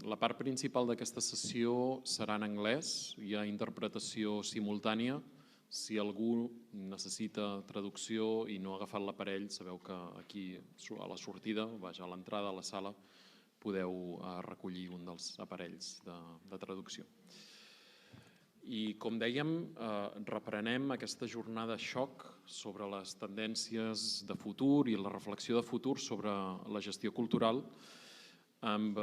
La part principal d'aquesta sessió serà en anglès, hi ha interpretació simultània. Si algú necessita traducció i no ha agafat l'aparell, sabeu que aquí a la sortida, a l'entrada a la sala, podeu recollir un dels aparells de traducció. I com dèiem, reprenem aquesta jornada XOC sobre les tendències de futur i la reflexió de futur sobre la gestió cultural amb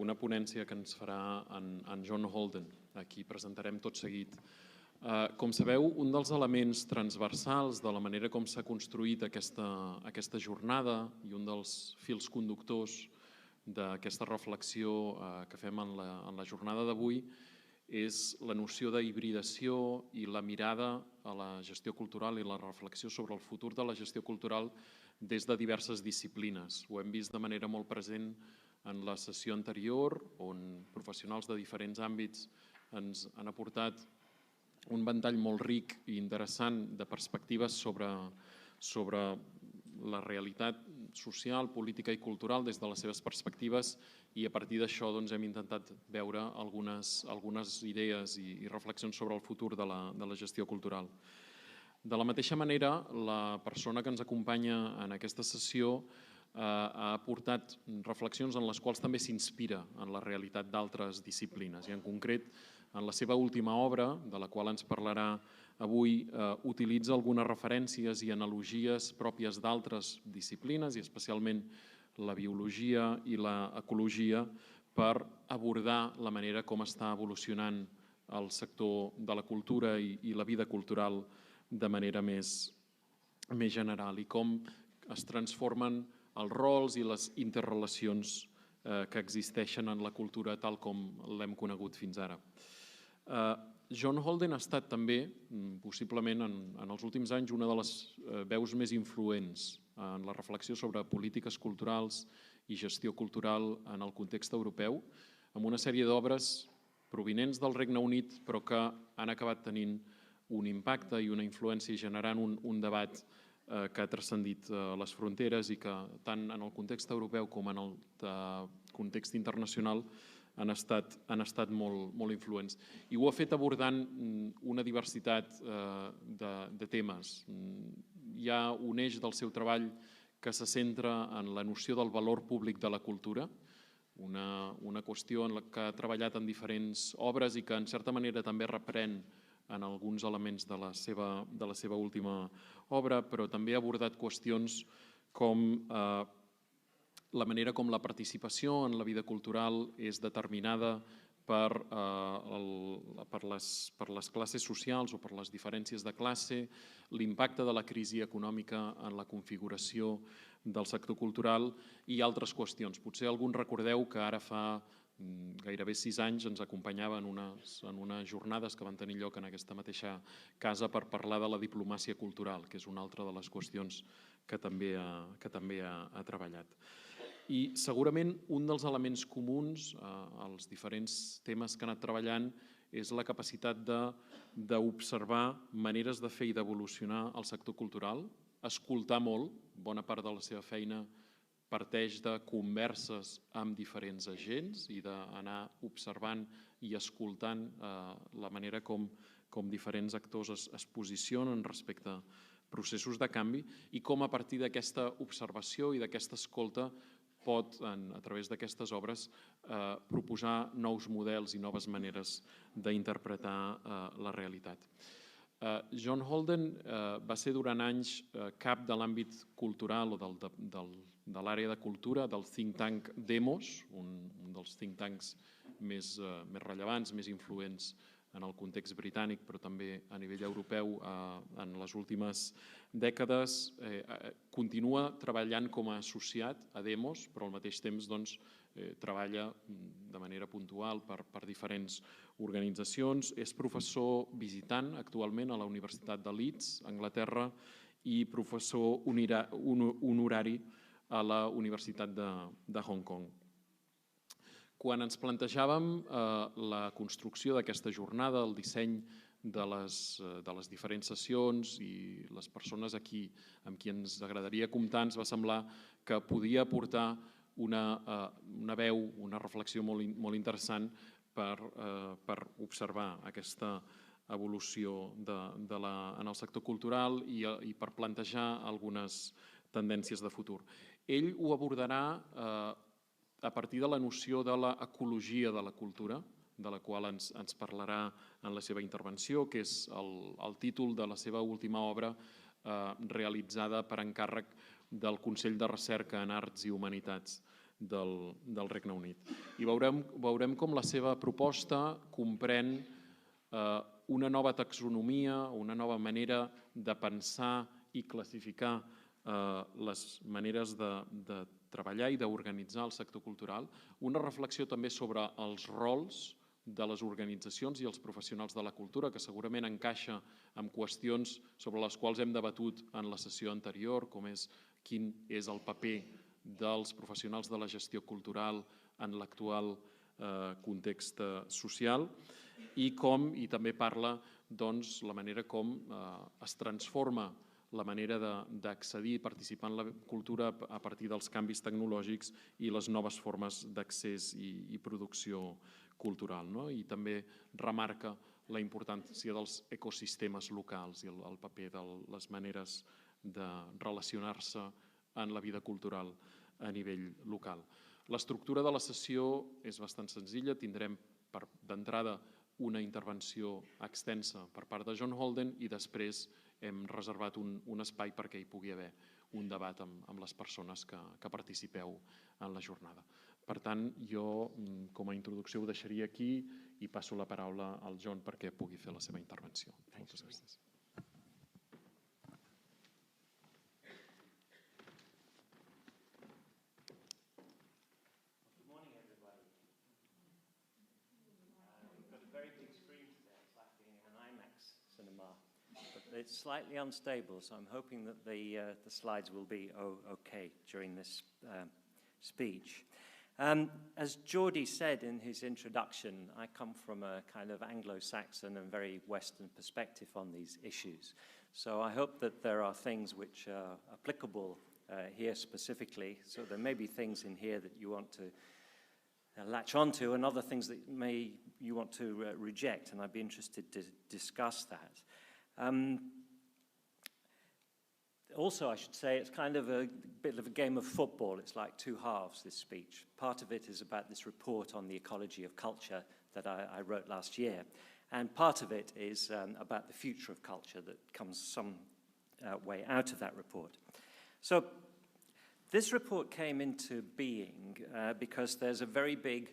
una ponència que ens farà en John Holden. Aquí presentarem tot seguit. Com sabeu, un dels elements transversals de la manera com s'ha construït aquesta jornada i un dels fils conductors d'aquesta reflexió que fem en la jornada d'avui és la noció d'hibridació i la mirada a la gestió cultural i la reflexió sobre el futur de la gestió cultural des de diverses disciplines. Ho hem vist de manera molt present en la sessió anterior, on professionals de diferents àmbits ens han aportat un ventall molt ric i interessant de perspectives sobre la realitat social, política i cultural des de les seves perspectives, i a partir d'això hem intentat veure algunes idees i reflexions sobre el futur de la gestió cultural. De la mateixa manera, la persona que ens acompanya en aquesta sessió ha aportat reflexions en les quals també s'inspira en la realitat d'altres disciplines i en concret en la seva última obra, de la qual ens parlarà avui, utilitza algunes referències i analogies pròpies d'altres disciplines i especialment la biologia i l'ecologia per abordar la manera com està evolucionant el sector de la cultura i la vida cultural de manera més general i com es transformen els rols i les interrelacions que existeixen en la cultura tal com l'hem conegut fins ara. John Holden ha estat també, possiblement en els últims anys, una de les veus més influents en la reflexió sobre polítiques culturals i gestió cultural en el context europeu, amb una sèrie d'obres provinents del Regne Unit però que han acabat tenint un impacte i una influència i generant un debat que ha transcendit les fronteres i que tant en el context europeu com en el context internacional han estat molt influents. I ho ha fet abordant una diversitat de temes. Hi ha un eix del seu treball que se centra en la noció del valor públic de la cultura, una qüestió en la que ha treballat en diferents obres i que en certa manera també reprèn en alguns elements de la seva última obra, però també ha abordat qüestions com la manera com la participació en la vida cultural és determinada per les classes socials o per les diferències de classe, l'impacte de la crisi econòmica en la configuració del sector cultural i altres qüestions. Potser alguns recordeu que ara fa gairebé 6 anys ens acompanyava en unes jornades que van tenir lloc en aquesta mateixa casa per parlar de la diplomàcia cultural, que és una altra de les qüestions que també ha treballat. I segurament un dels elements comuns als diferents temes que ha anat treballant és la capacitat d'observar maneres de fer i d'evolucionar el sector cultural, escoltar molt, bona part de la seva feina parteix de converses amb diferents agents i d'anar observant i escoltant la manera com diferents actors es posicionen respecte a processos de canvi i com a partir d'aquesta observació i d'aquesta escolta pot, a través d'aquestes obres, proposar nous models i noves maneres d'interpretar la realitat. John Holden va ser durant anys cap de l'àmbit cultural o de l'àrea de cultura del think tank Demos, un dels think tanks més rellevants, més influents en el context britànic, però també a nivell europeu en les últimes dècades. Continua treballant com a associat a Demos, però al mateix temps treballa de manera puntual per diferents organitzacions. És professor visitant actualment a la Universitat de Leeds, Anglaterra, i professor honorari a la Universitat de Hong Kong. Quan ens plantejàvem la construcció d'aquesta jornada, el disseny de les diferents sessions i les persones amb qui ens agradaria comptar, ens va semblar que podia aportar una veu, una reflexió molt interessant per observar aquesta evolució en el sector cultural i per plantejar algunes tendències de futur. Ell ho abordarà a partir de la noció de l'ecologia de la cultura, de la qual ens parlarà en la seva intervenció, que és el títol de la seva última obra realitzada per encàrrec del Consell de Recerca en Arts i Humanitats del Regne Unit. I veurem com la seva proposta comprèn una nova taxonomia, una nova manera de pensar i classificar les maneres de treballar i d'organitzar el sector cultural, una reflexió també sobre els rols de les organitzacions i els professionals de la cultura, que segurament encaixa amb qüestions sobre les quals hem debatut en la sessió anterior, com és quin és el paper dels professionals de la gestió cultural en l'actual context social, i també parla la manera com es transforma la manera d'accedir i participar en la cultura a partir dels canvis tecnològics i les noves formes d'accés i producció cultural. I també remarca la importància dels ecosistemes locals i el paper de les maneres de relacionar-se en la vida cultural a nivell local. L'estructura de la sessió és bastant senzilla. Tindrem d'entrada una intervenció extensa per part de John Holden i després hem reservat un espai perquè hi pugui haver un debat amb les persones que participeu en la jornada. Per tant, jo com a introducció ho deixaria aquí i passo la paraula al John perquè pugui fer la seva intervenció. Moltes gràcies. Good morning, everybody. We've got a very big screen today. It's like being in an IMAX cinema. But it's slightly unstable, so I'm hoping that the slides will be okay during this speech. As Jordi said in his introduction, I come from a kind of Anglo-Saxon and very Western perspective on these issues. So I hope that there are things which are applicable here specifically. So there may be things in here that you want to latch onto and other things that you want to reject, and I'd be interested to discuss that. Also, I should say, it's kind of a bit of a game of football. It's like two halves, this speech. Part of it is about this report on the ecology of culture that I wrote last year. And part of it is about the future of culture that comes some way out of that report. So this report came into being because there's a very big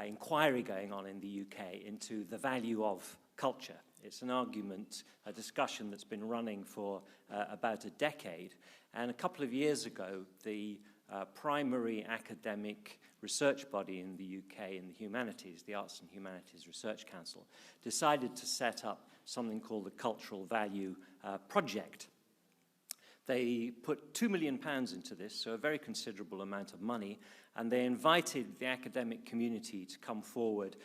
inquiry going on in the UK into the value of culture. It's an argument, a discussion that's been running for about a decade. And a couple of years ago, the primary academic research body in the UK in the humanities, the Arts and Humanities Research Council, decided to set up something called the Cultural Value Project. They put £2 million into this, so a very considerable amount of money, and they invited the academic community to come forward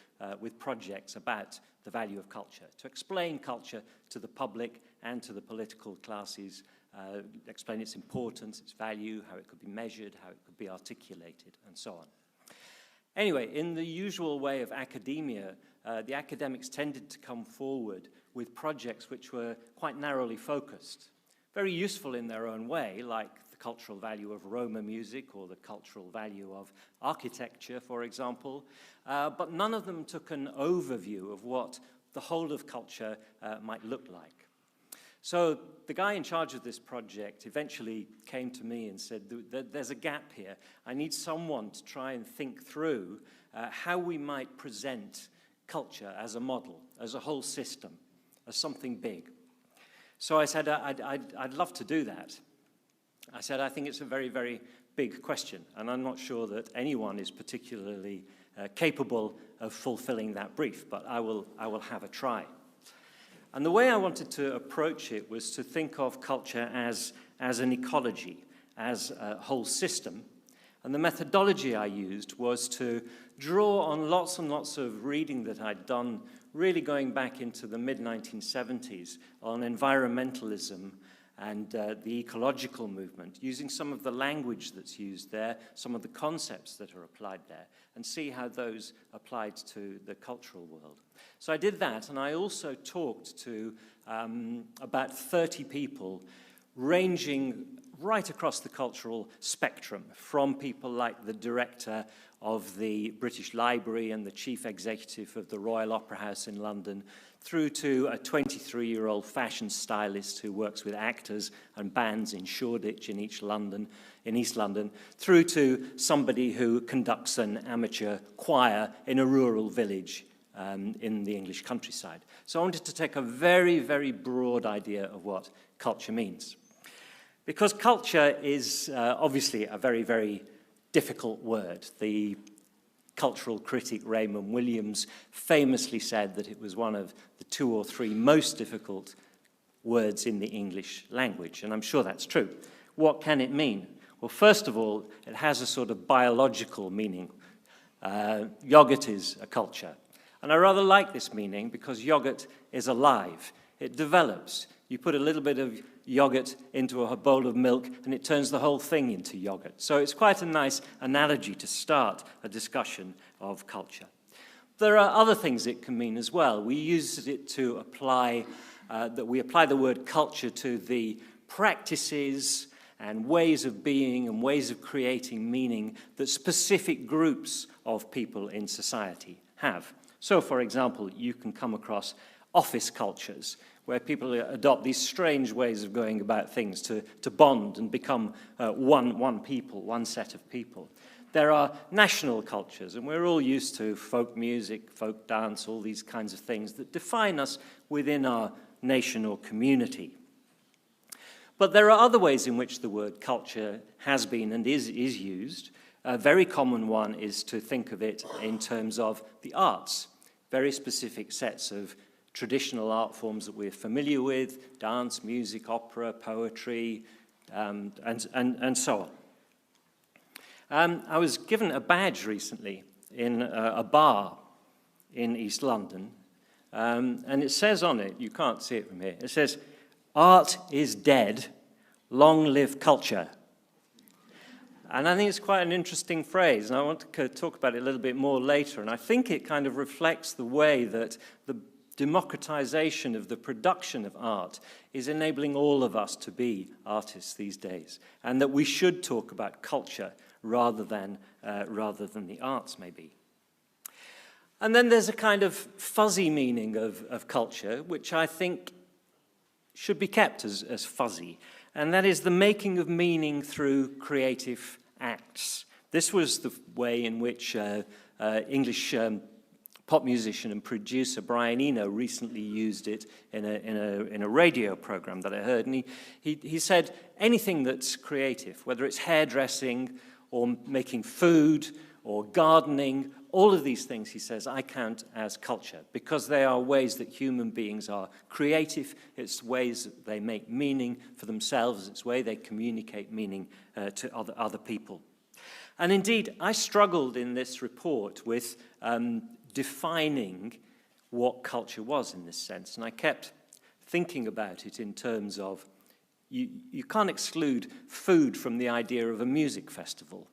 with projects about the value of culture, to explain culture to the public and to the political classes, explain its importance, its value, how it could be measured, how it could be articulated, and so on. Anyway, in the usual way of academia, the academics tended to come forward with projects which were quite narrowly focused, very useful in their own way, like the cultural value of Roma music or the cultural value of architecture, for example, but none of them took an overview of what the whole of culture might look like. So the guy in charge of this project eventually came to me and said, there's a gap here. I need someone to try and think through how we might present culture as a model, as a whole system, as something big. So I said, I'd love to do that. I said, I think it's a very, very big question, and I'm not sure that anyone is particularly capable of fulfilling that brief, but I will have a try. And the way I wanted to approach it was to think of culture as an ecology, as a whole system. And the methodology I used was to draw on lots and lots of reading that I'd done, really going back into the mid-1970s, on environmentalism and the ecological movement, using some of the language that's used there, some of the concepts that are applied there, and see how those applied to the cultural world. So I did that, and I also talked to about 30 people, ranging right across the cultural spectrum, from people like the director of the British Library and the chief executive of the Royal Opera House in London, through to a 23-year-old fashion stylist who works with actors and bands in Shoreditch in East London, through to somebody who conducts an amateur choir in a rural village in the English countryside. So I wanted to take a very, very broad idea of what culture means. Because culture is obviously a very, very difficult word. The cultural critic Raymond Williams famously said that it was one of the 2 or 3 most difficult words in the English language, and I'm sure that's true. What can it mean? Well, first of all, it has a sort of biological meaning. Yogurt is a culture. And I rather like this meaning because yogurt is alive. It develops. You put a little bit of yogurt into a bowl of milk and it turns the whole thing into yogurt. So it's quite a nice analogy to start a discussion of culture. There are other things it can mean as well. We use it to apply, we apply the word culture to the practices and ways of being and ways of creating meaning that specific groups of people in society have. So, for example, you can come across office cultures where people adopt these strange ways of going about things to bond and become one people, one set of people. There are national cultures, and we're all used to folk music, folk dance, all these kinds of things that define us within our nation or community. But there are other ways in which the word culture has been and is used. A very common one is to think of it in terms of the arts, very specific sets of traditional art forms that we're familiar with: dance, music, opera, poetry, and so on. I was given a badge recently in a bar in East London, and it says on it, you can't see it from here, it says, "Art is dead, long live culture." And I think it's quite an interesting phrase, and I want to talk about it a little bit more later, and I think it kind of reflects the way that the democratization of the production of art is enabling all of us to be artists these days, and that we should talk about culture rather than the arts, maybe. And then there's a kind of fuzzy meaning of culture, which I think should be kept as fuzzy, and that is the making of meaning through creative acts. This was the way in which English pop musician and producer Brian Eno recently used it in a radio program that I heard, and he said anything that's creative, whether it's hairdressing or making food or gardening, all of these things, he says, I count as culture because they are ways that human beings are creative. It's ways that they make meaning for themselves. It's way they communicate meaning to other people. And indeed, I struggled in this report with defining what culture was in this sense, and I kept thinking about it in terms of you can't exclude food from the idea of a music festival.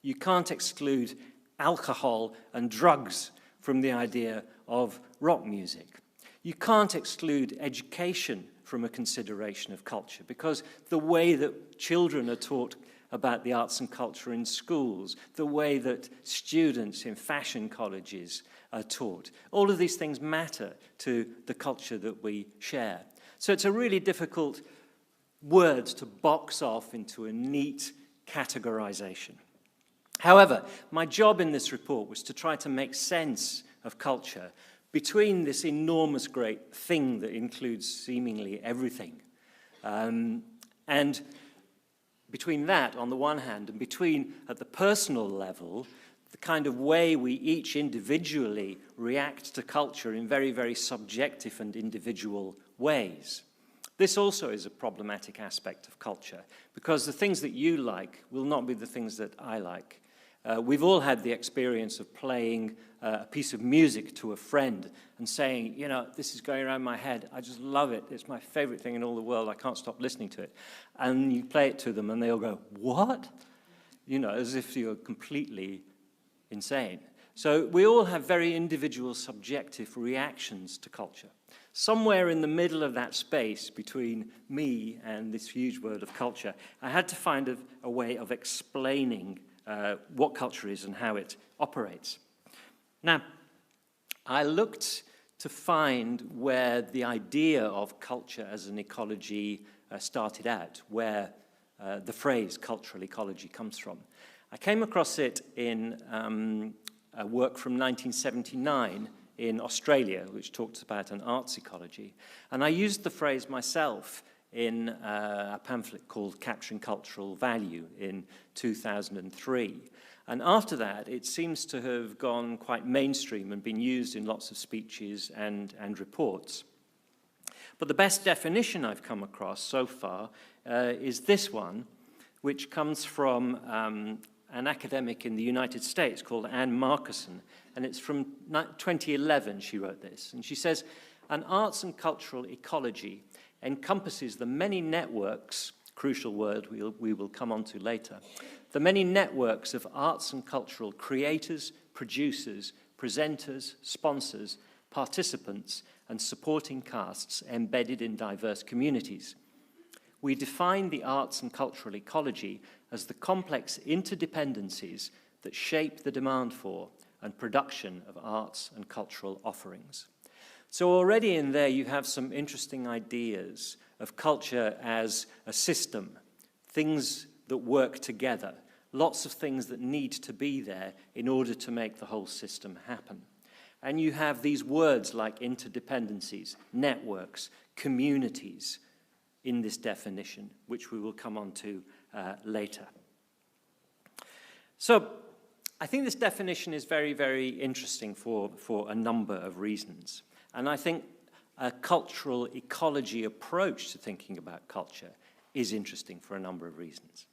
You can't exclude alcohol and drugs from the idea of rock music. You can't exclude education from a consideration of culture, because the way that children are taught about the arts and culture in schools, the way that students in fashion colleges are taught, all of these things matter to the culture that we share. So it's a really difficult word to box off into a neat categorization. However, my job in this report was to try to make sense of culture between this enormous great thing that includes seemingly everything. And between that, on the one hand, and between, at the personal level, the kind of way we each individually react to culture in very, very subjective and individual ways. This also is a problematic aspect of culture, because the things that you like will not be the things that I like. We've all had the experience of playing a piece of music to a friend and saying, you know, this is going around my head. I just love it. It's my favorite thing in all the world. I can't stop listening to it. And you play it to them and they'll go, what? You know, as if you're completely insane. So we all have very individual subjective reactions to culture. Somewhere in the middle of that space between me and this huge word of culture, I had to find a way of explaining what culture is and how it operates. Now, I looked to find where the idea of culture as an ecology started out, where the phrase cultural ecology comes from. I came across it in a work from 1979 in Australia, which talks about an arts ecology. And I used the phrase myself in a pamphlet called Capturing Cultural Value in 2003. And after that, it seems to have gone quite mainstream and been used in lots of speeches and reports. But the best definition I've come across so far is this one, which comes from an academic in the United States called Anne Markison, and it's from 2011 she wrote this. And she says, an arts and cultural ecology encompasses the many networks, crucial word we will come on to later, the many networks of arts and cultural creators, producers, presenters, sponsors, participants, and supporting casts embedded in diverse communities. We define the arts and cultural ecology as the complex interdependencies that shape the demand for and production of arts and cultural offerings. So already in there you have some interesting ideas of culture as a system, things that work together, lots of things that need to be there in order to make the whole system happen. And you have these words like interdependencies, networks, communities in this definition, which we will come on to later. So I think this definition is very, very interesting for a number of reasons. And I think a cultural ecology approach to thinking about culture is interesting for a number of reasons.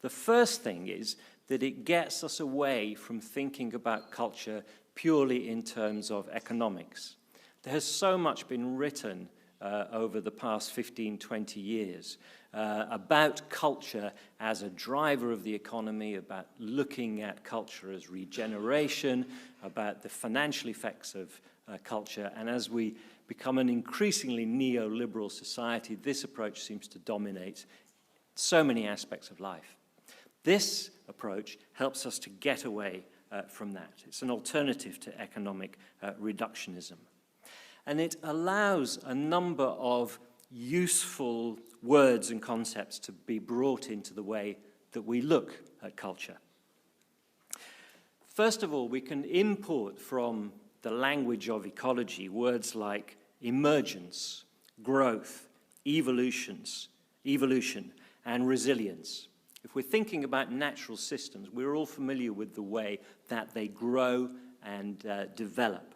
The first thing is that it gets us away from thinking about culture purely in terms of economics. There has so much been written over the past 15, 20 years about culture as a driver of the economy, about looking at culture as regeneration, about the financial effects of culture. And as we become an increasingly neoliberal society, this approach seems to dominate so many aspects of life. This approach helps us to get away from that. It's an alternative to economic reductionism. And it allows a number of useful words and concepts to be brought into the way that we look at culture. First of all, we can import from the language of ecology words like emergence, growth, evolution, and resilience. If we're thinking about natural systems, we're all familiar with the way that they grow and develop.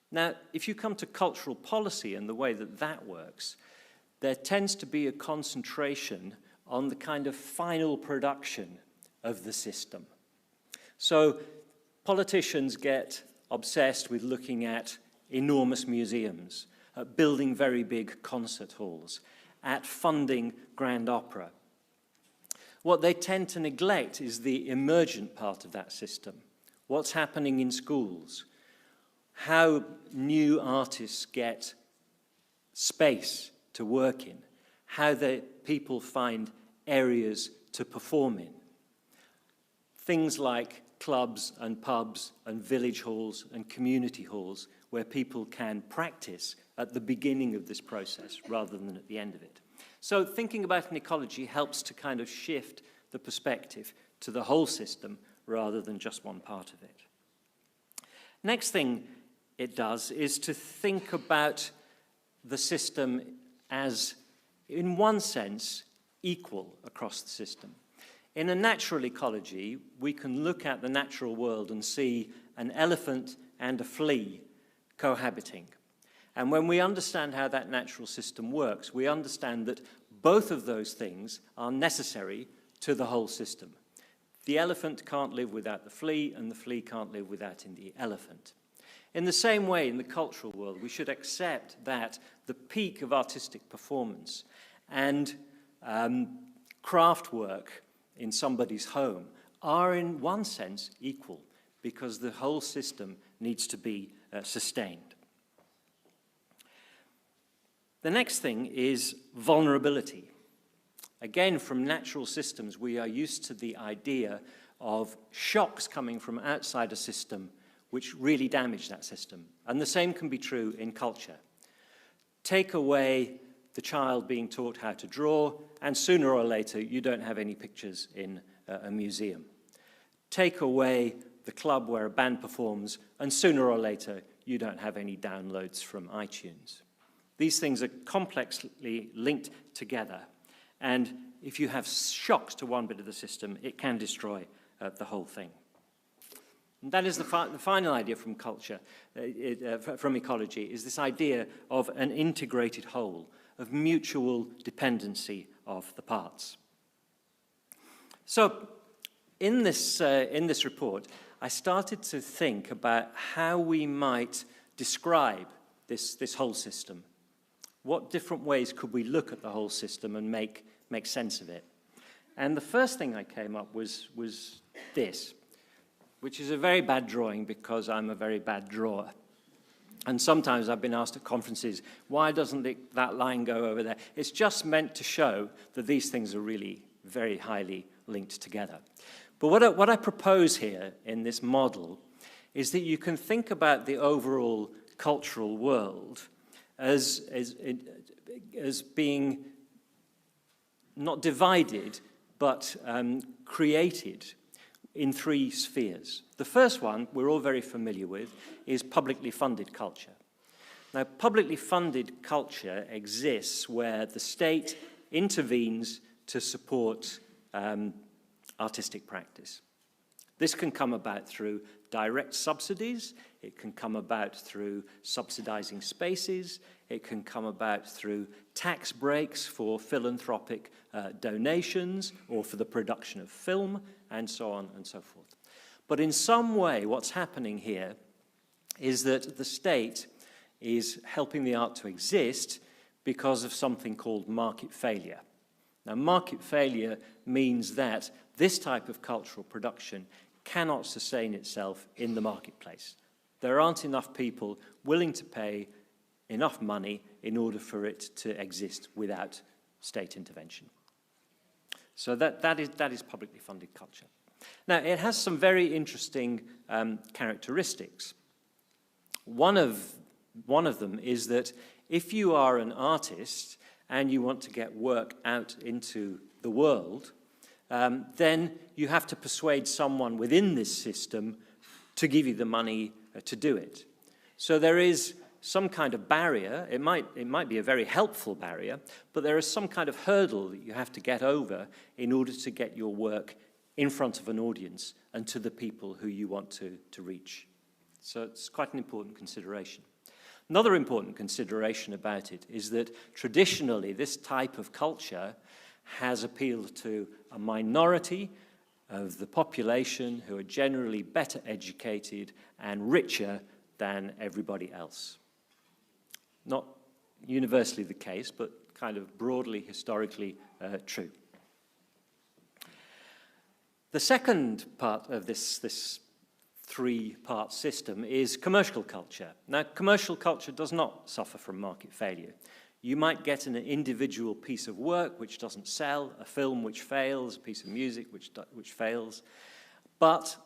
Now, if you come to cultural policy and the way that that works, there tends to be a concentration on the kind of final production of the system. So politicians get obsessed with looking at enormous museums, at building very big concert halls, at funding grand opera. What they tend to neglect is the emergent part of that system. What's happening in schools? How new artists get space to work in, how the people find areas to perform in. Things like clubs and pubs and village halls and community halls where people can practice at the beginning of this process rather than at the end of it. So thinking about an ecology helps to kind of shift the perspective to the whole system rather than just one part of it. Next thing it does is to think about the system as, in one sense, equal across the system. In a natural ecology, we can look at the natural world and see an elephant and a flea cohabiting. And when we understand how that natural system works, we understand that both of those things are necessary to the whole system. The elephant can't live without the flea, and the flea can't live without the elephant. In the same way, in the cultural world, we should accept that the peak of artistic performance and craft work in somebody's home are, in one sense, equal, because the whole system needs to be sustained. The next thing is vulnerability. Again, from natural systems, we are used to the idea of shocks coming from outside a system which really damage that system. And the same can be true in culture. Take away the child being taught how to draw, and sooner or later, you don't have any pictures in a museum. Take away the club where a band performs, and sooner or later, you don't have any downloads from iTunes. These things are complexly linked together. And if you have shocks to one bit of the system, it can destroy the whole thing. And that is the final idea from culture, from ecology, is this idea of an integrated whole, of mutual dependency of the parts. So, in this report, I started to think about how we might describe this whole system. What different ways could we look at the whole system and make sense of it? And the first thing I came up was this, which is a very bad drawing because I'm a very bad drawer. And sometimes I've been asked at conferences, why doesn't that line go over there? It's just meant to show that these things are really very highly linked together. But what I propose here in this model is that you can think about the overall cultural world as being not divided, but created in three spheres. The first one, we're all very familiar with, is publicly funded culture. Now, publicly funded culture exists where the state intervenes to support artistic practice. This can come about through direct subsidies, it can come about through subsidizing spaces, it can come about through tax breaks for philanthropic donations or for the production of film, and so on and so forth. But in some way, what's happening here is that the state is helping the art to exist because of something called market failure. Now, market failure means that this type of cultural production cannot sustain itself in the marketplace. There aren't enough people willing to pay enough money in order for it to exist without state intervention. So that is publicly funded culture. Now, it has some very interesting characteristics. One of them is that if you are an artist and you want to get work out into the world, then you have to persuade someone within this system to give you the money to do it. So there is some kind of barrier. It might be a very helpful barrier, but there is some kind of hurdle that you have to get over in order to get your work in front of an audience and to the people who you want to reach. So it's quite an important consideration. Another important consideration about it is that traditionally this type of culture has appealed to a minority of the population who are generally better educated and richer than everybody else. Not universally the case, but kind of broadly, historically true. The second part of this three-part system is commercial culture. Now, commercial culture does not suffer from market failure. You might get an individual piece of work which doesn't sell, a film which fails, a piece of music which fails. But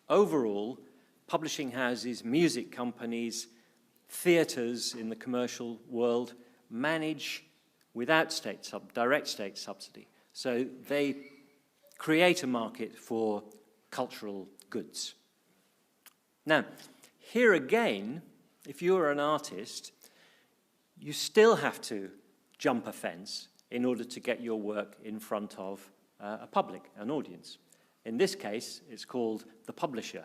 overall, publishing houses, music companies, theatres in the commercial world manage without direct state subsidy. So they create a market for cultural goods. Now, here again, if you're an artist, you still have to jump a fence in order to get your work in front of a public, an audience. In this case, it's called the publisher,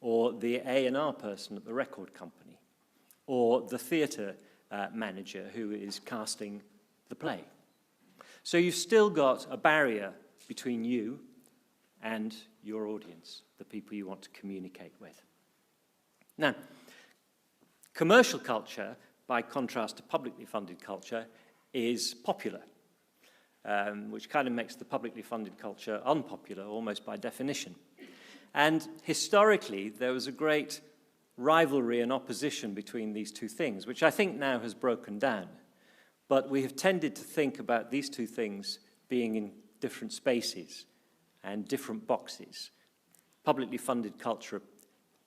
or the A&R person at the record company, or the theatre manager who is casting the play. So you've still got a barrier between you and your audience, the people you want to communicate with. Now, commercial culture, by contrast to publicly funded culture, is popular, which kind of makes the publicly funded culture unpopular almost by definition. And historically, there was a great rivalry and opposition between these two things, which I think now has broken down. But we have tended to think about these two things being in different spaces and different boxes. Publicly funded culture,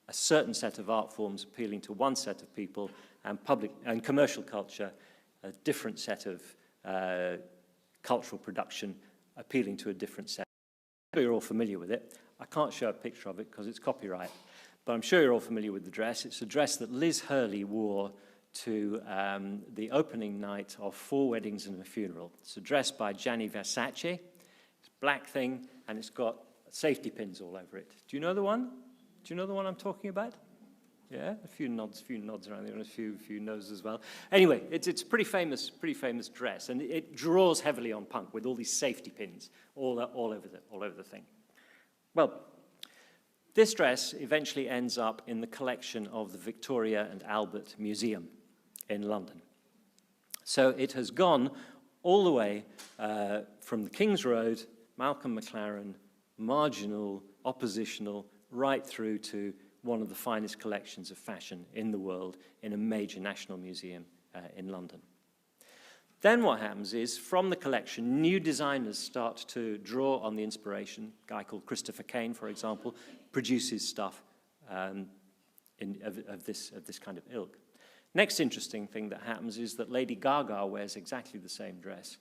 a certain set of art forms appealing to one set of people, and commercial culture, a different set of cultural production appealing to a different set. You're all familiar with it. I can't show a picture of it because it's copyright, but I'm sure you're all familiar with the dress. It's a dress that Liz Hurley wore to the opening night of 4 Weddings and a Funeral. It's a dress by Gianni Versace. It's a black thing, and it's got safety pins all over it. Do you know the one? Do you know the one I'm talking about? Yeah, a few nods around there, and a few no's as well. Anyway, it's a pretty famous dress, and it draws heavily on punk with all these safety pins all over the thing. Well, this dress eventually ends up in the collection of the Victoria and Albert Museum in London. So it has gone all the way from the King's Road, Malcolm McLaren, marginal, oppositional, right through to one of the finest collections of fashion in the world in a major national museum in London. Then what happens is, from the collection, new designers start to draw on the inspiration. A guy called Christopher Kane, for example, produces stuff of this kind of ilk. Next interesting thing that happens is that Lady Gaga wears exactly the same dress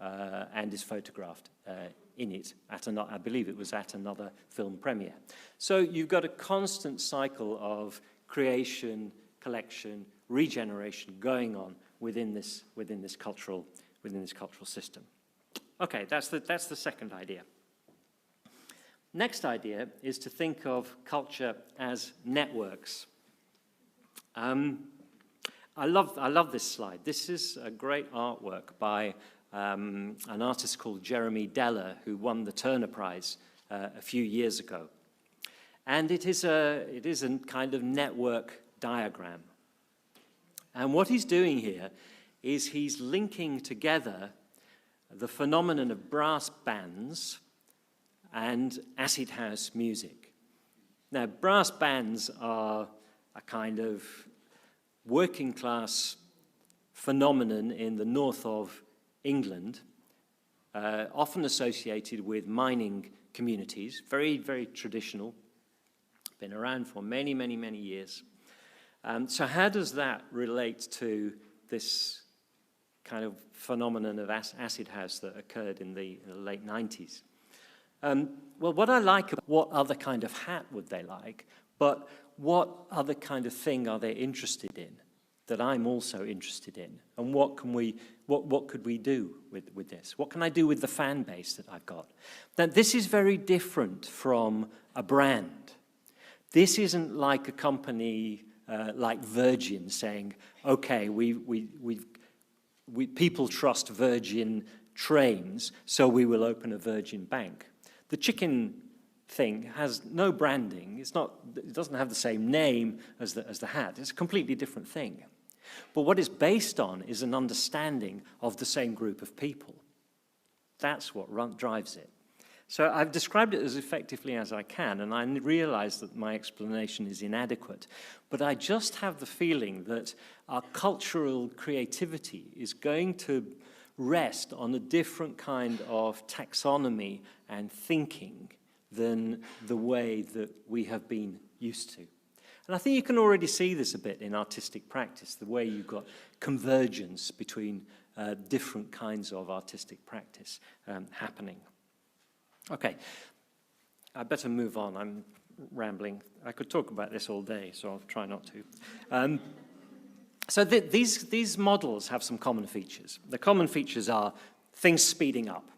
and is photographed in it at I believe it was at another film premiere. So you've got a constant cycle of creation, collection, regeneration going on within this cultural system. Okay, that's the second idea. Next idea is to think of culture as networks. I love this slide. This is a great artwork by an artist called Jeremy Deller, who won the Turner Prize a few years ago. And it is a kind of network diagram. And what he's doing here is he's linking together the phenomenon of brass bands and acid house music. Now, brass bands are a kind of working class phenomenon in the north of England, often associated with mining communities, very, very traditional, been around for many, many, many years. So how does that relate to this kind of phenomenon of acid house that occurred in the late 90s? Well, what I like about what other kind of hat would they like, but what other kind of thing are they interested in that I'm also interested in? And what could we do with this? What can I do with the fan base that I've got? Now, this is very different from a brand. This isn't like a company like Virgin saying, okay, people trust Virgin trains, so we will open a Virgin bank. The chicken thing has no branding. It doesn't have the same name as the hat. It's a completely different thing. But what it's based on is an understanding of the same group of people. That's what drives it. So I've described it as effectively as I can, and I realize that my explanation is inadequate. But I just have the feeling that our cultural creativity is going to rest on a different kind of taxonomy and thinking than the way that we have been used to. And I think you can already see this a bit in artistic practice, the way you've got convergence between different kinds of artistic practice happening. Okay, I better move on. I'm rambling. I could talk about this all day, so I'll try not to. So these models have some common features. The common features are things speeding up,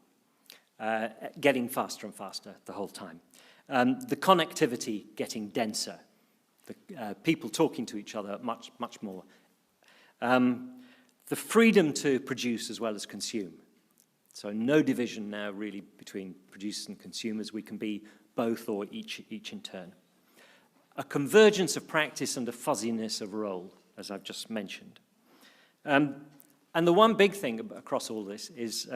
getting faster and faster the whole time. The connectivity getting denser, the people talking to each other much, much more. The freedom to produce as well as consume. So no division now really between producers and consumers. We can be both or each in turn. A convergence of practice and a fuzziness of role, as I've just mentioned. And the one big thing across all this is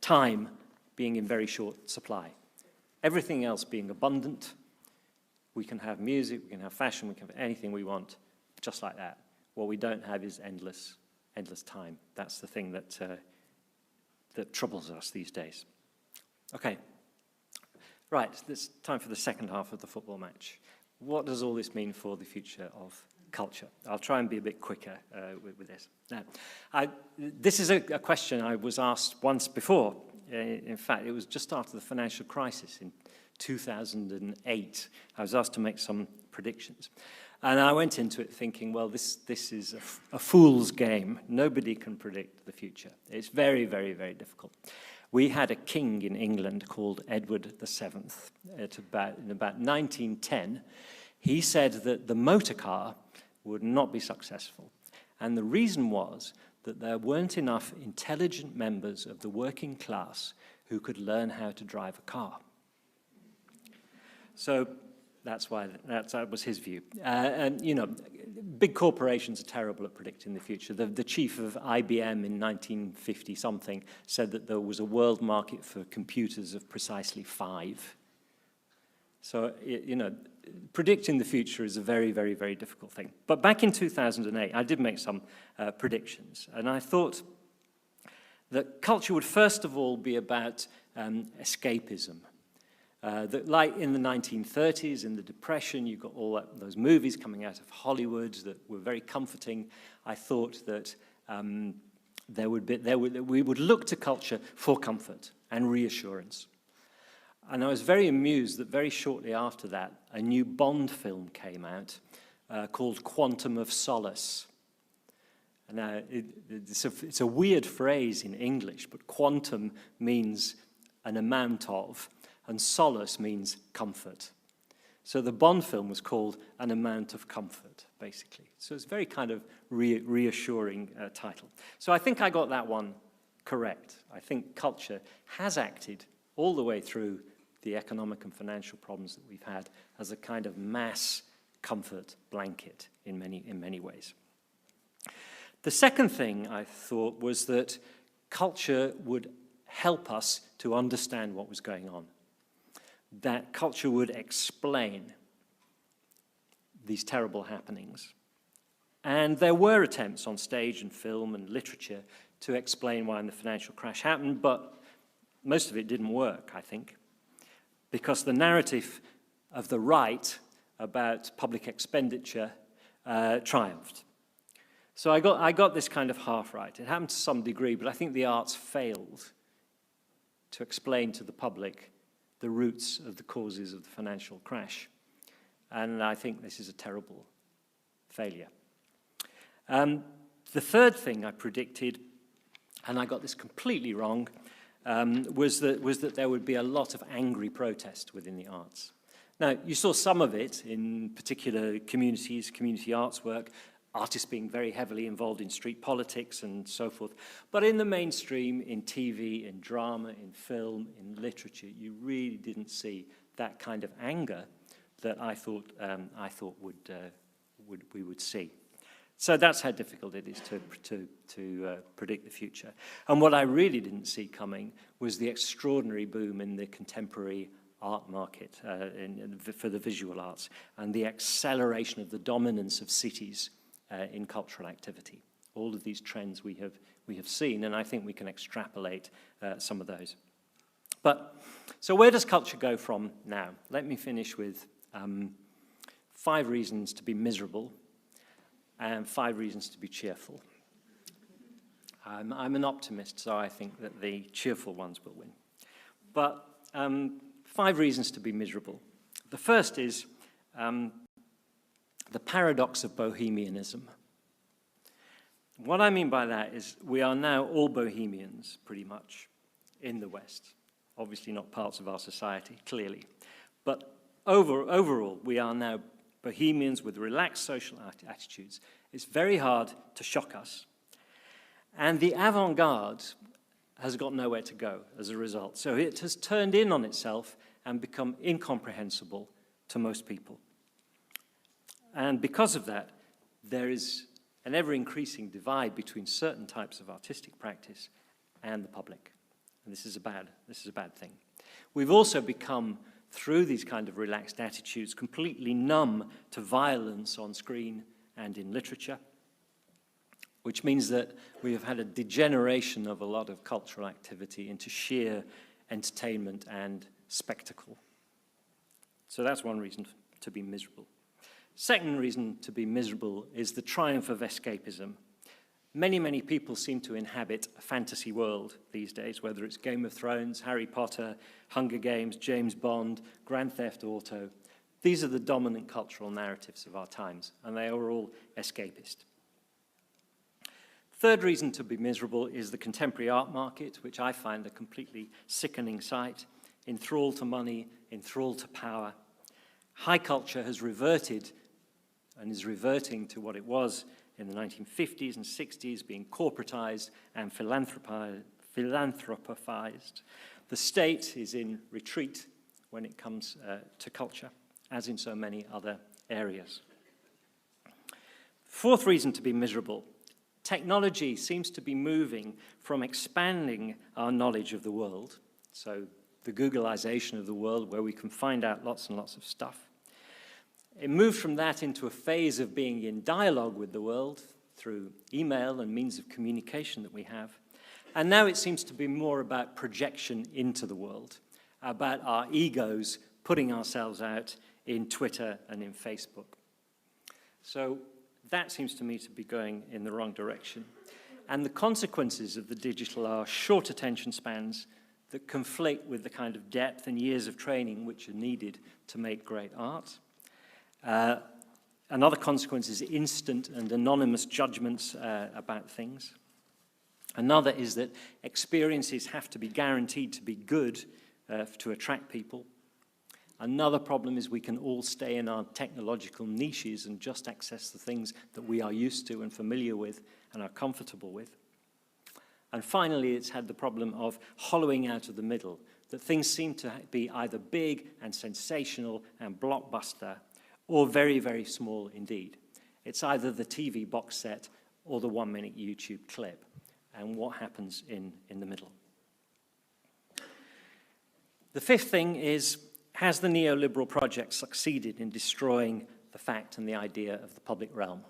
time being in very short supply. Everything else being abundant. We can have music, we can have fashion, we can have anything we want, just like that. What we don't have is endless time. That's the thing that troubles us these days. Okay, right, it's time for the second half of the football match. What does all this mean for the future of culture? I'll try and be a bit quicker with this. Now, this is a question I was asked once before. In fact, it was just after the financial crisis in 2008. I was asked to make some predictions. And I went into it thinking, well, this is a fool's game. Nobody can predict the future. It's very, very, very difficult. We had a king in England called Edward VII. In about 1910, he said that the motor car would not be successful. And the reason was that there weren't enough intelligent members of the working class who could learn how to drive a car. So that's why that was his view. And, you know, big corporations are terrible at predicting the future. The chief of IBM in 1950-something said that there was a world market for computers of precisely 5. So, you know, predicting the future is a very, very, very difficult thing. But back in 2008, I did make some predictions. And I thought that culture would first of all be about escapism. That, like in the 1930s, in the Depression, you got all those movies coming out of Hollywood that were very comforting. I thought that we would look to culture for comfort and reassurance. And I was very amused that very shortly after that, a new Bond film came out called Quantum of Solace. Now, it's a weird phrase in English, but quantum means an amount of, and solace means comfort. So the Bond film was called An Amount of Comfort, basically. So it's a very kind of reassuring title. So I think I got that one correct. I think culture has acted all the way through the economic and financial problems that we've had as a kind of mass comfort blanket in many ways. The second thing I thought was that culture would help us to understand what was going on. That culture would explain these terrible happenings. And there were attempts on stage and film and literature to explain why the financial crash happened, but most of it didn't work, I think, because the narrative of the right about public expenditure triumphed. So I got this kind of half right. It happened to some degree, but I think the arts failed to explain to the public the roots of the causes of the financial crash. And I think this is a terrible failure. The third thing I predicted, and I got this completely wrong, was that there would be a lot of angry protest within the arts. Now, you saw some of it in particular communities, community arts work, artists being very heavily involved in street politics and so forth. But in the mainstream, in TV, in drama, in film, in literature, you really didn't see that kind of anger that I thought we would see. So that's how difficult it is to predict the future. And what I really didn't see coming was the extraordinary boom in the contemporary art market for the visual arts and the acceleration of the dominance of cities in cultural activity. All of these trends we have seen, and I think we can extrapolate some of those. But so where does culture go from now? Let me finish with 5 reasons to be miserable and 5 reasons to be cheerful. I'm an optimist, so I think that the cheerful ones will win. But 5 reasons to be miserable. The first is the paradox of bohemianism. What I mean by that is we are now all bohemians, pretty much, in the West. Obviously not parts of our society, clearly. But overall, we are now bohemians with relaxed social attitudes. It's very hard to shock us. And the avant-garde has got nowhere to go as a result. So it has turned in on itself and become incomprehensible to most people. And because of that, there is an ever-increasing divide between certain types of artistic practice and the public. And this is a bad thing. We've also become, through these kind of relaxed attitudes, completely numb to violence on screen and in literature, which means that we have had a degeneration of a lot of cultural activity into sheer entertainment and spectacle. So that's one reason to be miserable. Second reason to be miserable is the triumph of escapism. Many, many people seem to inhabit a fantasy world these days, whether it's Game of Thrones, Harry Potter, Hunger Games, James Bond, Grand Theft Auto. These are the dominant cultural narratives of our times, and they are all escapist. Third reason to be miserable is the contemporary art market, which I find a completely sickening sight, enthralled to money, enthralled to power. High culture has reverted and is reverting to what it was in the 1950s and 60s, being corporatized and philanthropized. The state is in retreat when it comes to culture, as in so many other areas. Fourth reason to be miserable: technology seems to be moving from expanding our knowledge of the world, so the Googleization of the world, where we can find out lots and lots of stuff. It moved from that into a phase of being in dialogue with the world through email and means of communication that we have. And now it seems to be more about projection into the world, about our egos putting ourselves out in Twitter and in Facebook. So that seems to me to be going in the wrong direction. And the consequences of the digital are short attention spans that conflate with the kind of depth and years of training which are needed to make great art. Another consequence is instant and anonymous judgments about things. Another is that experiences have to be guaranteed to be good to attract people. Another problem is we can all stay in our technological niches and just access the things that we are used to and familiar with and are comfortable with. And finally, it's had the problem of hollowing out of the middle, that things seem to be either big and sensational and blockbuster, or very, very small indeed. It's either the TV box set or the 1-minute YouTube clip, and what happens in the middle. The fifth thing is, has the neoliberal project succeeded in destroying the fact and the idea of the public realm?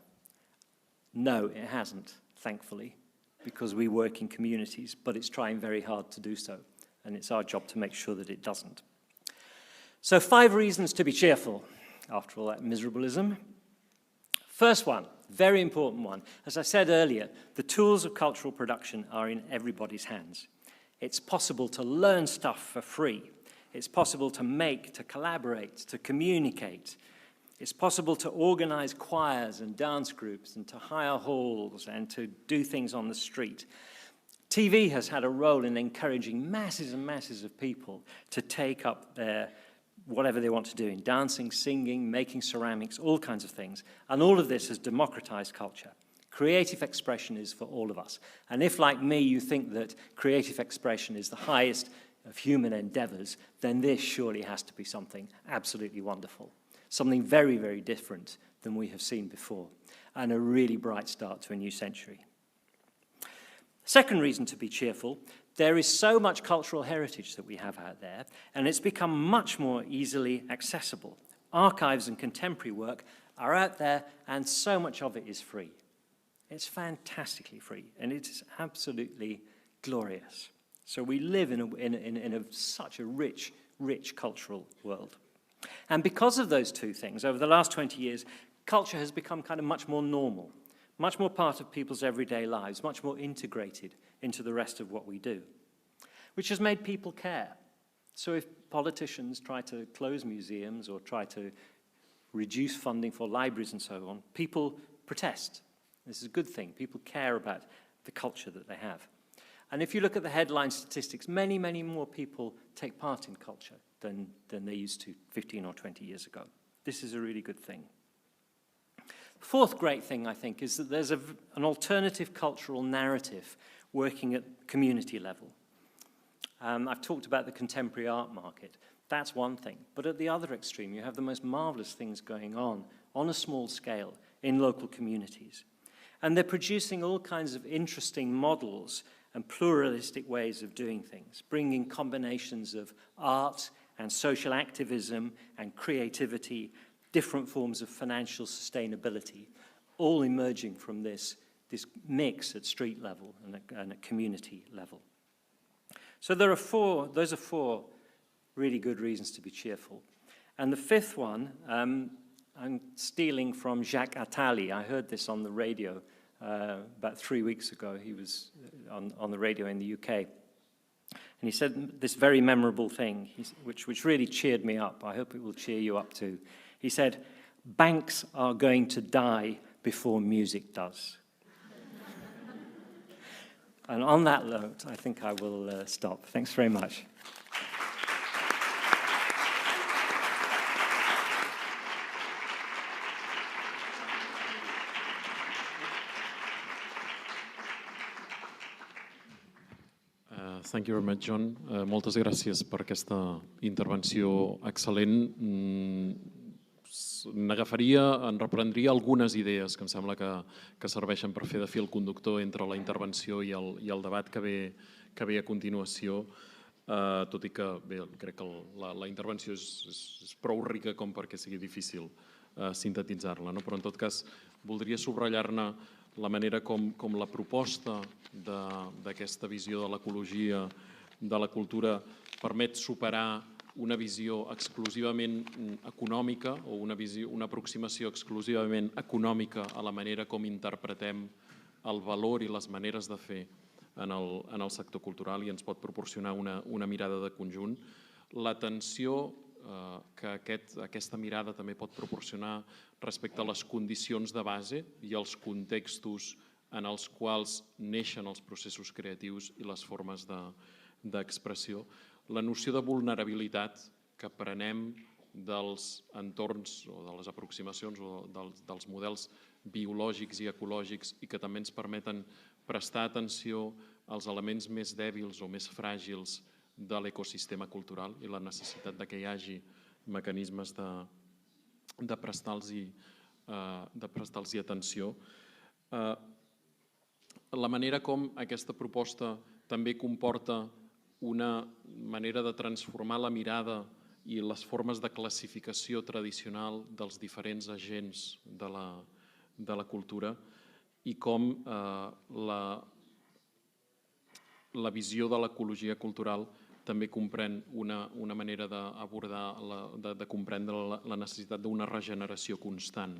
No, it hasn't, thankfully, because we work in communities, but it's trying very hard to do so, and it's our job to make sure that it doesn't. So 5 reasons to be cheerful after all that miserableism. First one, very important one. As I said earlier, the tools of cultural production are in everybody's hands. It's possible to learn stuff for free. It's possible to make, to collaborate, to communicate. It's possible to organize choirs and dance groups and to hire halls and to do things on the street. TV has had a role in encouraging masses and masses of people to take up their whatever they want to do in dancing, singing, making ceramics, all kinds of things. And all of this has democratized culture. Creative expression is for all of us. And if, like me, you think that creative expression is the highest of human endeavors, then this surely has to be something absolutely wonderful. Something very, very different than we have seen before, and a really bright start to a new century. Second reason to be cheerful: there is so much cultural heritage that we have out there, and it's become much more easily accessible. Archives and contemporary work are out there, and so much of it is free. It's fantastically free, and it is absolutely glorious. So we live in such a rich, rich cultural world. And because of those two things, over the last 20 years, culture has become kind of much more normal, much more part of people's everyday lives, much more integrated into the rest of what we do, which has made people care. So if politicians try to close museums or try to reduce funding for libraries and so on, people protest. This is a good thing. People care about the culture that they have. And if you look at the headline statistics, many, many more people take part in culture than they used to 15 or 20 years ago. This is a really good thing. Fourth great thing, I think, is that there's an alternative cultural narrative working at community level. I've talked about the contemporary art market. That's one thing. But at the other extreme, you have the most marvelous things going on a small scale in local communities. And they're producing all kinds of interesting models and pluralistic ways of doing things, bringing combinations of art and social activism and creativity, different forms of financial sustainability, all emerging from this mix at street level and at community level. So those are four really good reasons to be cheerful. And the fifth one, I'm stealing from Jacques Attali. I heard this on the radio about 3 weeks ago. He was on the radio in the UK. And he said this very memorable thing, which really cheered me up. I hope it will cheer you up too. He said, "Banks are going to die before music does." And on that note, I think I will stop. Thanks very much. Thank you very much, John. Moltes gràcies per aquesta intervenció excel·lent. En reprendria algunes idees que em sembla que serveixen per fer de fil conductor entre la intervenció i el debat que ve a continuació, tot i que bé, crec que la intervenció és prou rica com perquè sigui difícil sintetitzar-la. Però en tot cas voldria subratllar-ne la manera com la proposta d'aquesta visió de l'ecologia, de la cultura, permet superar una visió exclusivament econòmica o una aproximació exclusivament econòmica a la manera com interpretem el valor i les maneres de fer en el sector cultural i ens pot proporcionar una mirada de conjunt. L'atenció que aquesta mirada també pot proporcionar respecte a les condicions de base i els contextos en els quals neixen els processos creatius i les formes d'expressió. La noció de vulnerabilitat que prenem dels entorns o de les aproximacions o dels models biològics i ecològics i que també ens permeten prestar atenció als elements més dèbils o més fràgils de l'ecosistema cultural i la necessitat que hi hagi mecanismes de prestar-los atenció. La manera com aquesta proposta també comporta una manera de transformar la mirada i les formes de classificació tradicional dels diferents agents de la cultura i com la visió de l'ecologia cultural també comprèn una manera d'abordar, de comprendre la necessitat d'una regeneració constant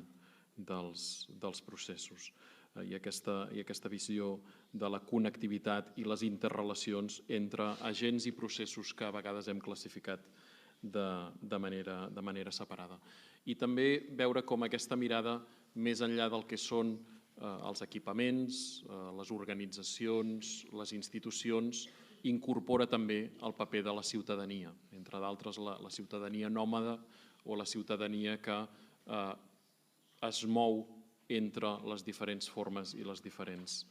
dels processos. I aquesta visió de la connectivitat i les interrelacions entre agents i processos que a vegades hem classificat de manera separada. I també veure com aquesta mirada, més enllà del que són els equipaments, les organitzacions, les institucions, incorpora també el paper de la ciutadania, entre d'altres la ciutadania nòmada o la ciutadania que es mou entre les diferents formes i les diferents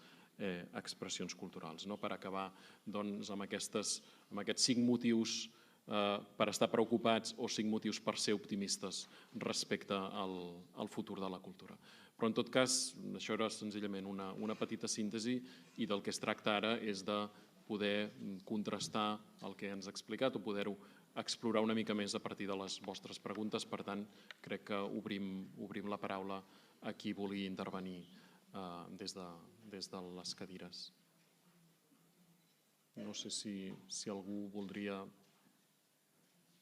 expressions culturals. Per acabar amb aquests 5 motius per estar preocupats o 5 motius per ser optimistes respecte al futur de la cultura. Però en tot cas, això era senzillament una petita síntesi i del que es tracta ara és de poder contrastar el que ens ha explicat o poder-ho explorar una mica més a partir de les vostres preguntes. Per tant, crec que obrim la paraula a qui vulgui intervenir des de les cadires. No sé si algú voldria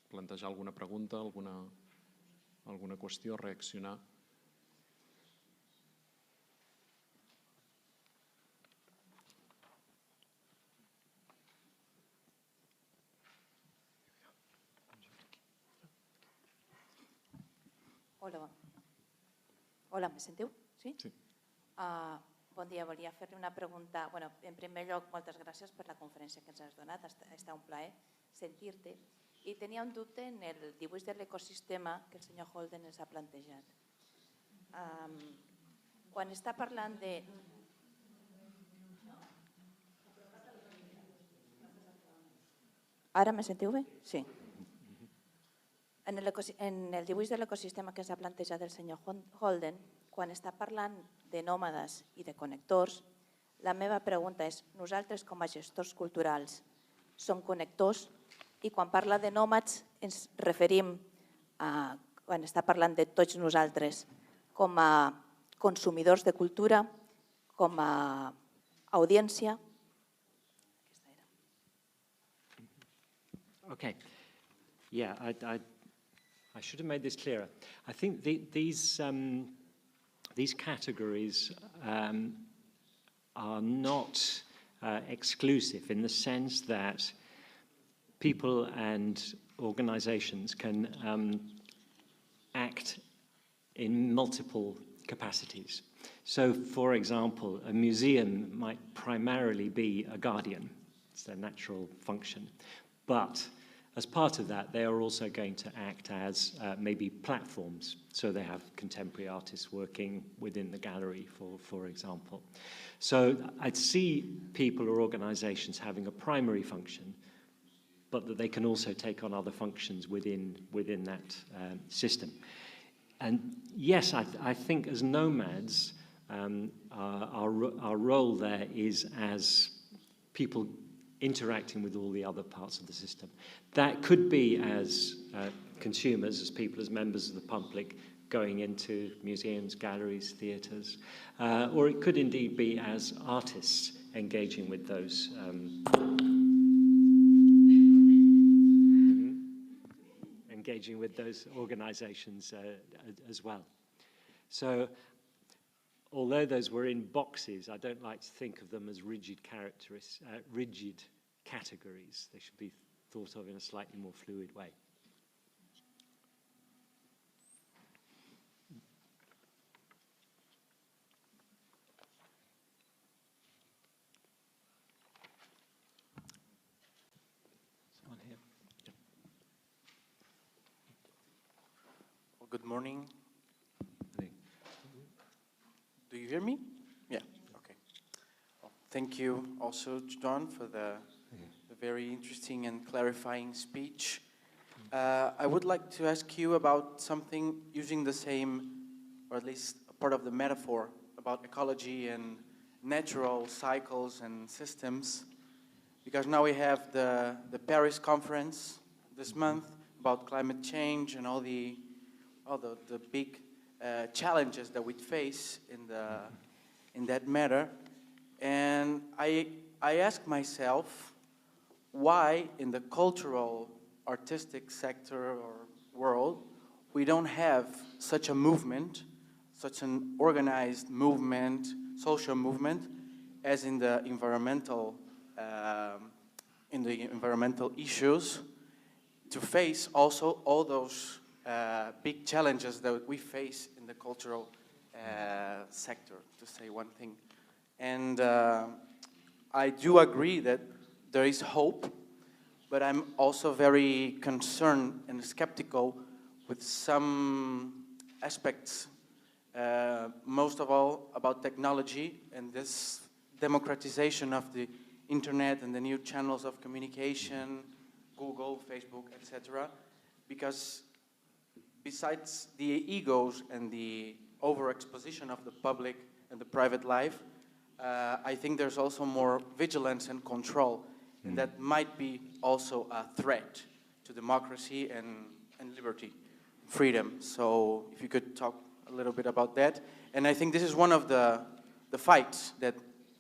plantejar alguna pregunta, alguna qüestió, reaccionar. Hola, me sentiu? Sí? Sí. Bon dia, volia fer-li una pregunta. En primer lloc, moltes gràcies per la conferència que ens has donat, ha estat un plaer sentir-te. I tenia un dubte en el dibuix de l'ecosistema que el senyor Holden ens ha plantejat. Quan està parlant de... Ara me sentiu bé? Sí. En el dibuix de l'ecosistema que s'ha plantejat el senyor Holden, quan està parlant de nòmades i de connectors, la meva pregunta és, nosaltres com a gestors culturals som connectors i quan parla de nòmades ens referim, quan està parlant de tots nosaltres, com a consumidors de cultura, com a audiència. Okay. Yeah, I should have made this clearer. I think these categories are not exclusive in the sense that people and organizations can act in multiple capacities. So, for example, a museum might primarily be a guardian. It's their natural function. But as part of that, they are also going to act as maybe platforms. So they have contemporary artists working within the gallery, for example. So I'd see people or organizations having a primary function, but that they can also take on other functions within that system. And yes, I think as nomads, our role there is as people interacting with all the other parts of the system. That could be as consumers, as people, as members of the public, going into museums, galleries, theatres, or it could indeed be as artists engaging with those organisations as well. So, although those were in boxes, I don't like to think of them as rigid categories. They should be thought of in a slightly more fluid way. Someone here. Yeah. Well, good morning. Do you hear me? Yeah, okay. Well, thank you also, John, for the very interesting and clarifying speech. I would like to ask you about something using the same, or at least a part of the metaphor, about ecology and natural cycles and systems, because now we have the Paris conference this month about climate change and all the big challenges that we face in that matter, and I ask myself why in the cultural, artistic sector or world we don't have such a movement, such an organized movement, social movement, as in the environmental issues, to face also all those big challenges that we face in the cultural sector, to say one thing. And I do agree that there is hope, but I'm also very concerned and skeptical with some aspects, most of all about technology and this democratization of the internet and the new channels of communication, Google, Facebook, etc. Because besides the egos and the overexposition of the public and the private life, I think there's also more vigilance and control, and that might be also a threat to democracy and liberty, freedom. So if you could talk a little bit about that. And I think this is one of the fights that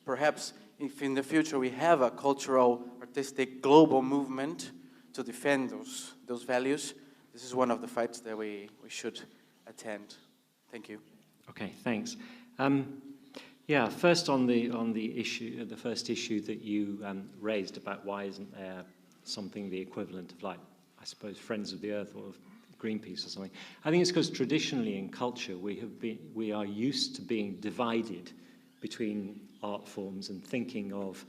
perhaps if in the future we have a cultural, artistic, global movement to defend those values, this is one of the fights that we should attend. Thank you. Okay, thanks. Yeah, first on the issue, the first issue that you raised about why isn't there something the equivalent of, like, I suppose, Friends of the Earth or Greenpeace or something. I think it's because traditionally in culture we are used to being divided between art forms and thinking of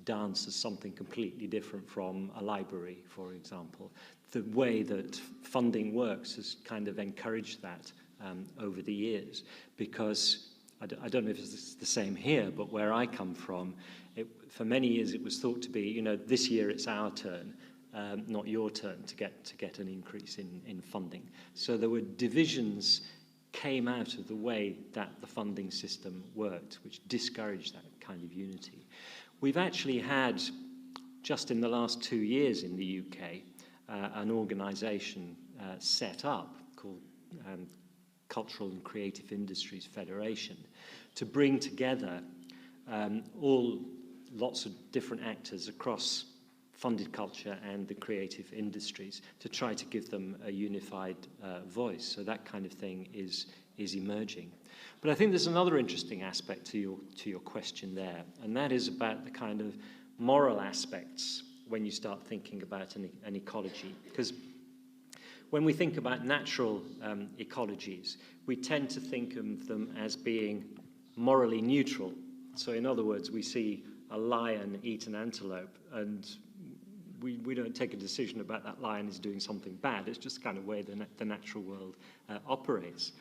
dance as something completely different from a library, for example. The way that funding works has kind of encouraged that over the years, because I don't know if it's the same here, but where I come from, for many years it was thought to be, this year it's our turn, not your turn to get an increase in funding. So there were divisions came out of the way that the funding system worked, which discouraged that kind of unity. We've actually had, just in the last 2 years in the UK, an organisation set up called Cultural and Creative Industries Federation to bring together lots of different actors across funded culture and the creative industries to try to give them a unified voice. So that kind of thing is emerging. But I think there's another interesting aspect to your question there, and that is about the kind of moral aspects when you start thinking about an ecology. Because when we think about natural ecologies, we tend to think of them as being morally neutral. So in other words, we see a lion eat an antelope, and we don't take a decision about that lion is doing something bad. It's just the kind of way the natural world operates.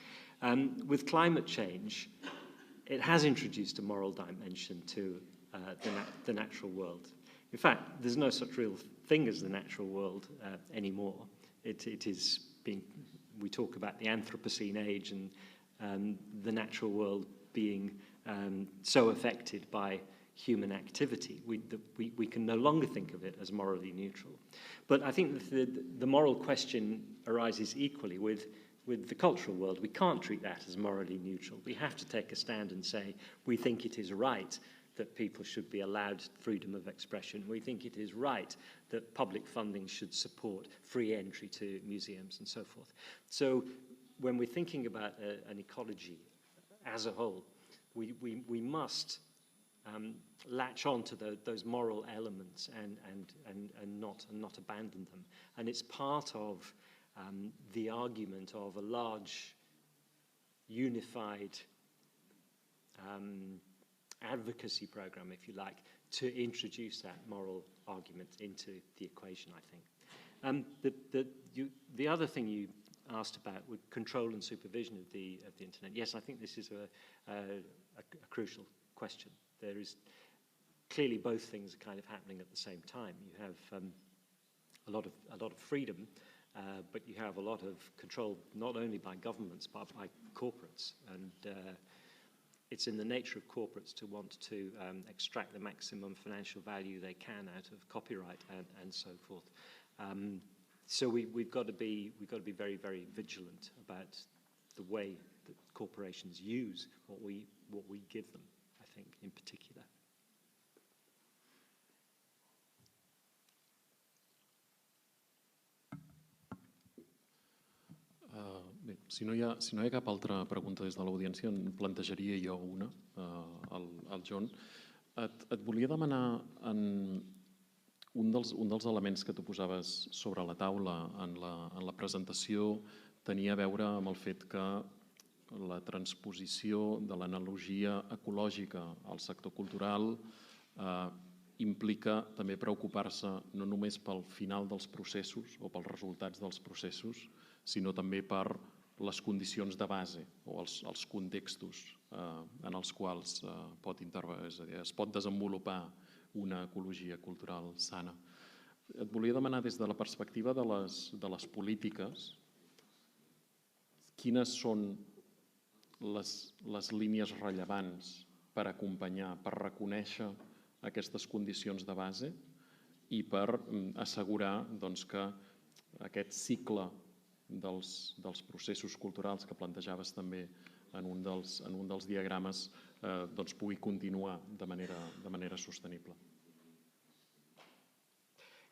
With climate change, it has introduced a moral dimension to the natural world. In fact, there's no such real thing as the natural world anymore. It is being, we talk about the Anthropocene age and the natural world being so affected by human activity. We can no longer think of it as morally neutral. But I think the moral question arises equally with the cultural world. We can't treat that as morally neutral. We have to take a stand and say, we think it is right that people should be allowed freedom of expression. We think it is right that public funding should support free entry to museums and so forth. So when we're thinking about an ecology as a whole, we must latch on to those moral elements and not abandon them. And it's part of the argument of a large, unified advocacy program, if you like, to introduce that moral argument into the equation, I think. The other thing you asked about with control and supervision of the internet. Yes, I think this is a crucial question. There is clearly both things are kind of happening at the same time. You have a lot of freedom, but you have a lot of control not only by governments but by corporates, and it's in the nature of corporates to want to extract the maximum financial value they can out of copyright and so forth. So we've got to be very, very vigilant about the way that corporations use what we give them, I think, in particular. Bé, si no hi ha cap altra pregunta des de l'audiència, en plantejaria jo una al John. Et volia demanar un dels elements que tu posaves sobre la taula en la presentació tenia a veure amb el fet que la transposició de l'analogia ecològica al sector cultural implica també preocupar-se no només pel final dels processos o pels resultats dels processos, sinó també per les condicions de base o els contextos en els quals es pot desenvolupar una ecologia cultural sana. Et volia demanar des de la perspectiva de les polítiques quines són les línies rellevants per acompanyar, per reconèixer aquestes condicions de base i per assegurar que aquest cicle dels processos culturals que plantejaves també en un dels diagrames pugui continuar de manera sostenible.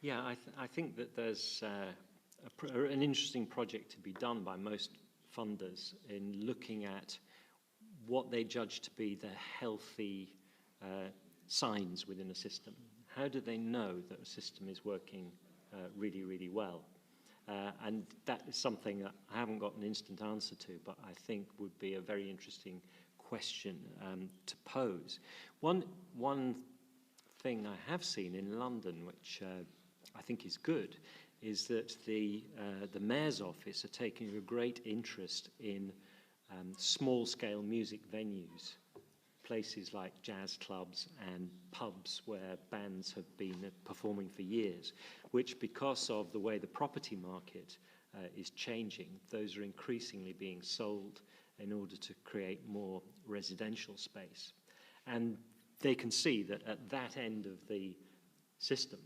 Yeah, I think that there's an interesting project to be done by most funders in looking at what they judge to be the healthy signs within a system. How do they know that a system is working really, really well? And that is something that I haven't got an instant answer to, but I think would be a very interesting question to pose. One thing I have seen in London, which I think is good, is that the Mayor's Office are taking a great interest in small-scale music venues, places like jazz clubs and pubs where bands have been performing for years, which, because of the way the property market is changing, those are increasingly being sold in order to create more residential space. And they can see that at that end of the system,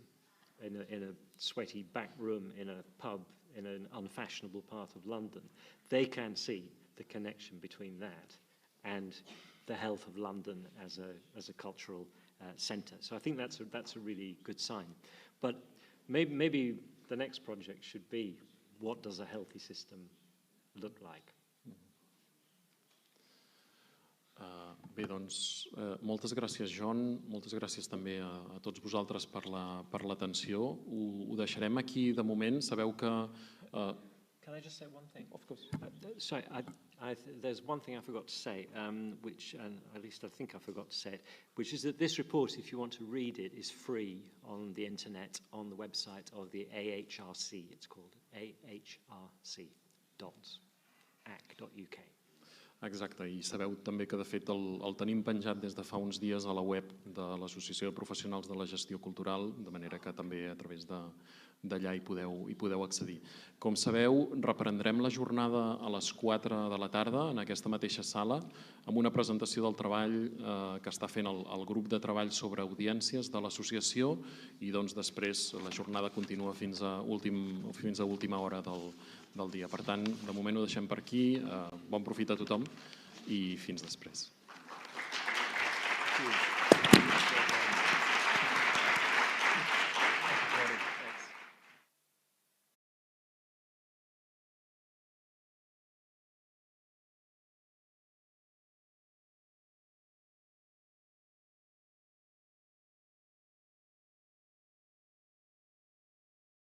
in a sweaty back room, in a pub, in an unfashionable part of London, they can see the connection between that and the health of London as a cultural centre. So I think that's a really good sign. But maybe the next project should be, what does a healthy system look like? Bé, doncs, moltes gràcies, John. Moltes gràcies també a tots vosaltres per l'atenció. Ho deixarem aquí de moment. Sabeu que... Can I just say one thing? Of course. Sorry, there's one thing I forgot to say, which, and at least I think I forgot to say it, which is that this report, if you want to read it, is free on the internet, on the website of the AHRC. It's called ahrc.ac.uk. Exacte, i sabeu també que de fet el tenim penjat des de fa uns dies a la web de l'Associació de Professionals de la Gestió Cultural, de manera que també a través d'allà hi podeu accedir. Com sabeu, reprendrem la jornada a les 4 de la tarda en aquesta mateixa sala amb una presentació del treball que està fent el grup de treball sobre audiències de l'associació i doncs després la jornada continua fins a última hora del dia. Per tant, de moment ho deixem per aquí. Bon profit a tothom i fins després.